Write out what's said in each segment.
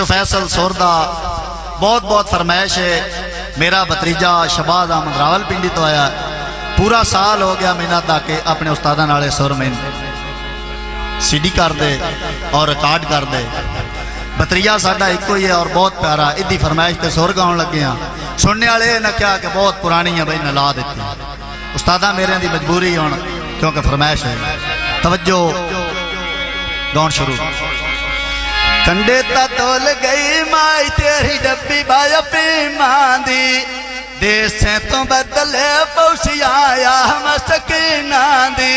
फैसल सुर दा बहुत बहुत फरमाइश है। मेरा भतीजा शबाज अहमद रावलपिंडी तो आया, पूरा साल हो गया मेहनत आके अपने उस्तादा नाले सुर में सीडी कर दे और रिकॉर्ड कर दे। भतीजा साडा एको ही है और बहुत प्यारा। इदी फरमाइश ते सुर गाउन लगे हाँ। सुनने वाले ने क्या कि बहुत पुरानी है बई, ला दी उस्तादा मेरे की मजबूरी हुण क्योंकि फरमाइश है। तवज्जो गाउन शुरू। कंडे ता तोल गई माई तेरी डब्बी बाया पीमांदी, देश से तो बदले पौसी आया मस्कीना दी,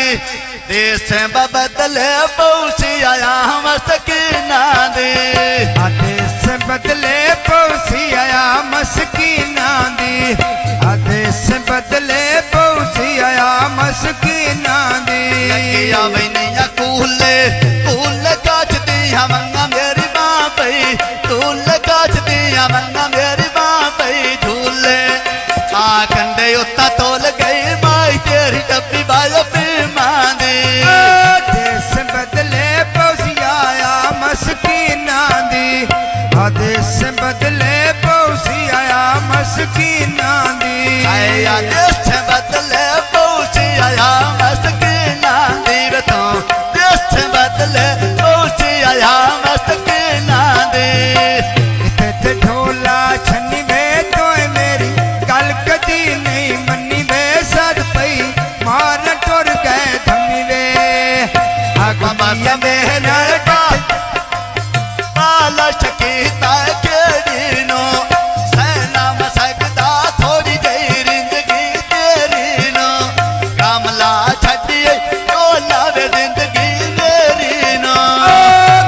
देश से बदले पौसी आया मस्कीना दी, देश से बदले पौसी आया मस्कीना दी, देश से बदले पौसी आया मस्कीना दी। लगिया बनिया कूले कूले काच दिया मंगा मेरी माँ पई, कूले काच दिया मंगा मेरी माँ पई झूले। आ कंडे उत्ता तोल गई माई तेरी डब्बी बायो पीमांदी, देश से बदले पौसी आया मस्कीना दी, देश से बदले पौसी आया मस्कीना दी। आया देश से बदले पौसी आया मस्कीना दी, तो देश से बदले पौसी आया मस्कीना दी। इते ढोला छन्नी में तो मेरी गल कदी नहीं मनी वे, सद पई मार टुर गए धमी वे। बाबा मेरा पाला शकीता केड़ी नो, सैना मसकदा थोड़ी गई जिंदगी तेरी नो, कामला छड़िए टोला वे जिंदगी मेरी नो।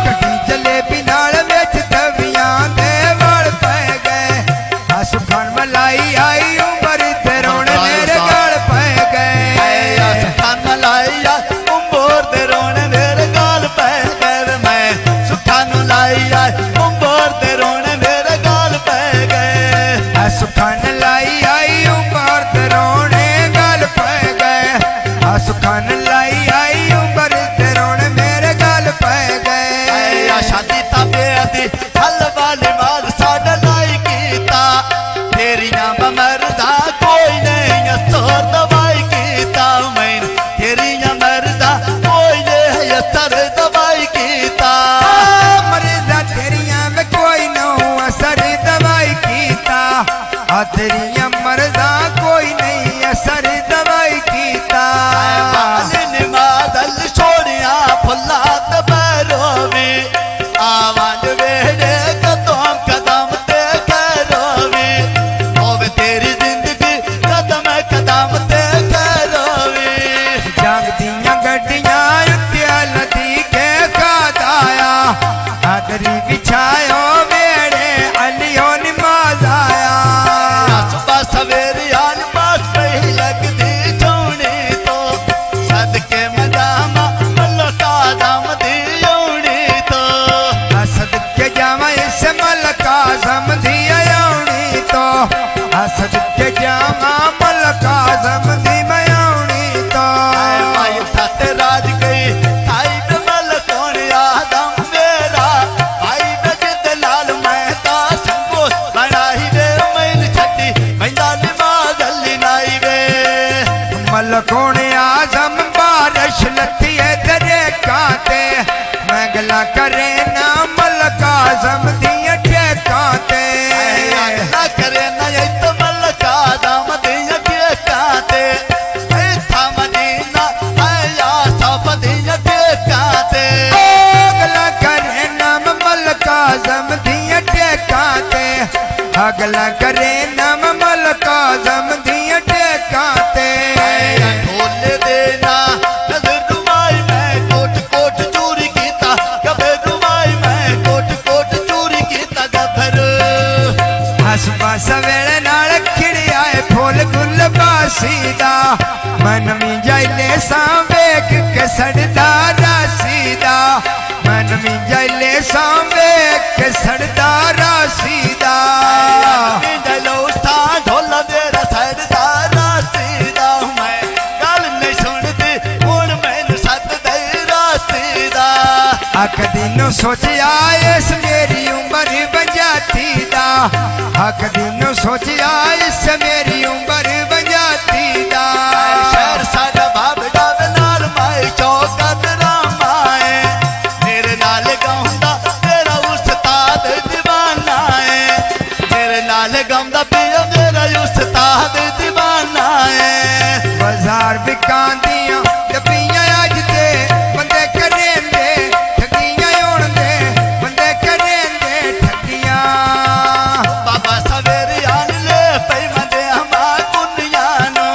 कटी जलेबी नाल विच तवियां दे वल पै गए, सुखान मलाई आई उमर ते रोण मेरे गल पै गए। सुखान लाइया उम्र दे रोण मेरे गाल पै गए, मैं सुखान लाइया उम्र दे रोण मेरे गाल पै गए। सुखान लाई आई उमर ते रोण गल पै गए, सुखान लाई आई उमर ते रोण मेरे गल पै गए। शादी ताबे दी हल वाली माल साडा लाई कीता, तेरियां मरदा कोई नहीं असर दवाई कीता, मैं तेरियां मरदा कोई नहीं असर दवाई कीता। मरदा तेरियां में कोई न असर दवाई कीता, तेरियां मरदा कोई नहीं असर दवाई कीता। बालिन मादल छोड़िया फुला तबरोवी, आवाज वेड़े कदम कदम ते करोवी, होवे तेरी जिंदगी कदम कदम ते करोवी। जंग दियां गड्डियां उत्तिया लदी के खादाया, आदरी बिछायो मेरे अलियो नमाज आया। सुबह सवेरे आन बात पही लगदी चौनी तो, सदके मजामा मलका दम दी औनी तो, सदके जावा इस मलका समधी आउनी तो, सदके जावा मलका समधी मयाउनी तो। माई सत राज गई थाई पे मल कौन आदम मेरा, भाई बजत लाल मेहता संगो बनाई वे, मैन छटी मैंदा नमाज अल्ली नाई वे। मलकोण आजम बारिश लथी है तेरे काते, मैं गला करे ना मलका समधी ठेकाते। ना करे ना ये तो मलका दम दिया के काते, ऐसा मदीना आया सब दिया के काते। अगला करे नाम मलका समधी ठेकाते, अगला करे नाम मलका समधी ठेकाते। ढोले देना नजर रुमाई मैं कोट कोट चोरी कीता, कबे रुमाई मैं कोट कोट चोरी कीता गफर। हसबा सवेले नाल खिड़िया फुल गुल बासीदा, मन में जाइले सा वेख के सड़दा रासीदा, मन में जाइले सा वेख के सड़दा रासीदा। जलो था ढोला मेरा सरदारा सीधा, मैं गल नहीं सुनती हुण मैनू सत दे रासीदा। कदी नो सोचिया इस मेरी उम्र जाती दा हक दिनों सोचिया इस मेरी उम्र बंजाती दा शहर साडा बाबड़ा दे नाल माए चौकत रामाए मेरे नाल गाउंदा मेरा उस्ताद दीवाना है मेरे नाल गाउंदा पिया मेरा उस्ताद दीवाना है बाजार बिकांदियां डब्बियां अज दे बंदे करेंदे ठगियां होण दे बंदे करेंदे ठगियां बाबा सवेरे आन ले पई मंदे हमा दुनिया नो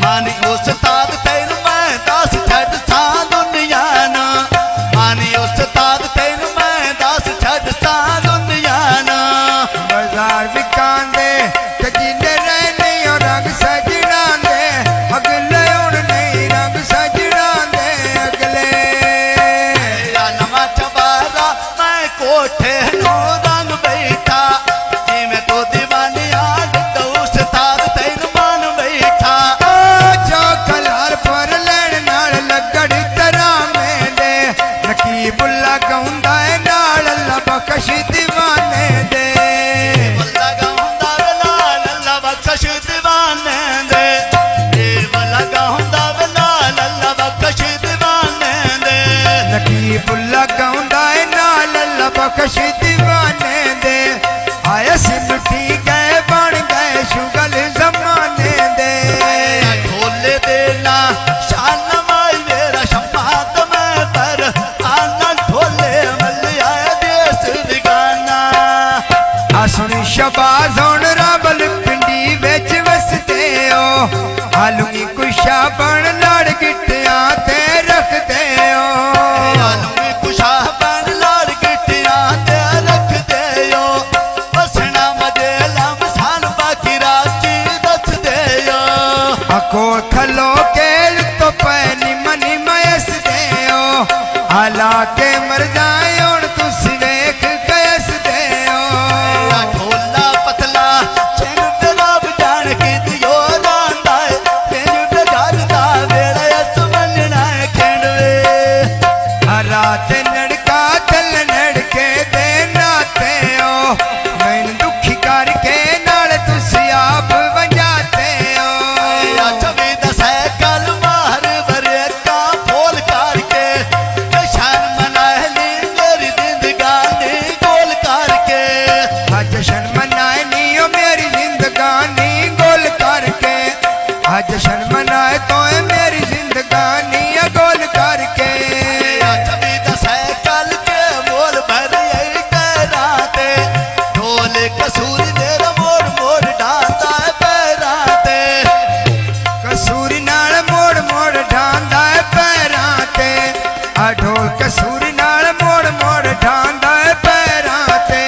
मानी उस्ताद तेन मैं दस छड़ सा दुनिया नो मानी उस्ताद तेन मैं दस छड़ सा दुनिया नो बाजार बिकांदे ते जिंदे रहने और रंग सजना दे अगले होण नहीं रंग सजना दे अगले या नवा चबारा मैं कोठे नो रंग बैठा जिमें तो दीवानी आग तो उस्ताद तेन मान बैठा कलार पर लैन नाल लगड़ तरा मेंदे नकीबुल्ला गाउंदा है नाल अल्लाह बख्श दीवाने दे वल्ला गाउंदा वे लाल अल्लाह बख्श दीवाने दे ये वल्ला गाउंदा वे लाल अल्लाह बख्श दीवाने दे नकीबुल्ला गाउंदा है नाल अल्लाह बख्श दीवाने दे आया सिमटी गए बन गए शुगल जमाने दे ढोले देना शान माई मेरा शम्मात में पर आना ढोले मलिया देश दिगाना आ सुनी शबाज होण रावल पिंडी विच वसदे हो आलूनी कुशा बन लड़ गिट्टियां ते रखदे हो आलूनी कुशा बन लड़ गिट्टियां ते रख दे हो बसना मजे लम सान बाकी राची दस दे हो अको थलो के तो पैनी मनी मयस दे हो आला के मर जाए हुण तुसी वेख कैस दे हो ढोला पतला चैन तेरा जान की दियो रांदा है तेनु डगरदा वेड़ा अस मनना है खेंडवे रात नड़का चल नड़के दे नाते हो मैनू दुखी करके नाल तुसी आप वंजाते हो छवि दसै कल मार भरे का फोल करके जशन मनाए ली मेरी जिंदगानी गोल करके जशन मनाए नी ओ मेरी जिंदगानी गोल करके जशन मनाए तो मेरी जिंदगानी गोल करके छवि दसै कल के मोल भरे कराते ढोल कसूर मेरा मोड़ मोड़ डांदा पैराते कसूरी नाल मोड़ मोड़ ढांदा है पैरां ते ढोल कसूरी नाल मोड़ मोड़ ढांदा है पैरां ते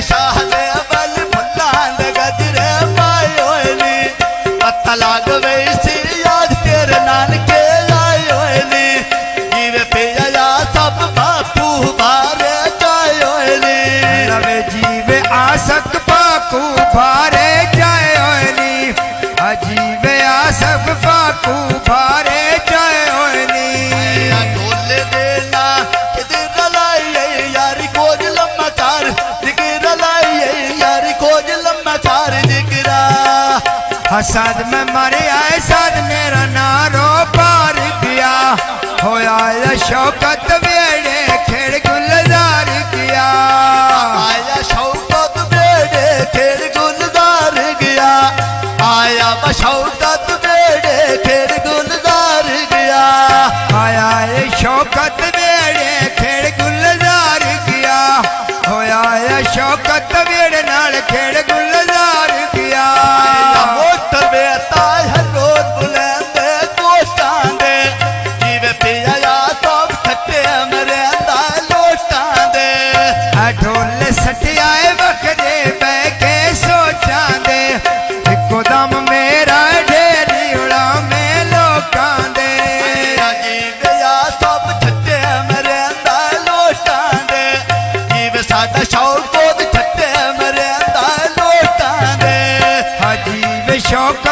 शाह दे बल फुल्लां दे गजरे पाए होए नी पत्ता लाग गई सी याद तेरे नानके आए होए नी जीवे पिया सब बापू बारे जाए होए नी रवे जीवे आसक पाकू भारे जाए होए नी अजीवे आसक पाकू भारे जाए होए नी ढोले देना किधर लाई यारी कोज लम्मा कार दिगर लाई यारी कोज लम्मा कार दिगरा हसद में मरे आए साद मेरा नारो पार गया होया या शौकत वेड़े खेड़ गुलजार गया आया शौकत बेड़े खेड़ गुलजार गया आया शौकत बेड़े खेड़ गुलजार गया आया ये शौकत वेड़े खेड़ गुलजार गया होया या शौकत वेड़े नाल खेड़ गुलजार गया मोटर बेता हर रोज बुलंदे कोष्टां दे जीवे पिया सब खट्टे मरे लोटां दे ढोल सटियाए बखरे बह के सोचां दे इको दम मेरा ढेरी उड़ा में लोकां दे जीवे सब खट्टे मरे लोटां दे जीवे साडा शौक छट्टे मरे लोटां दे अजीब शौक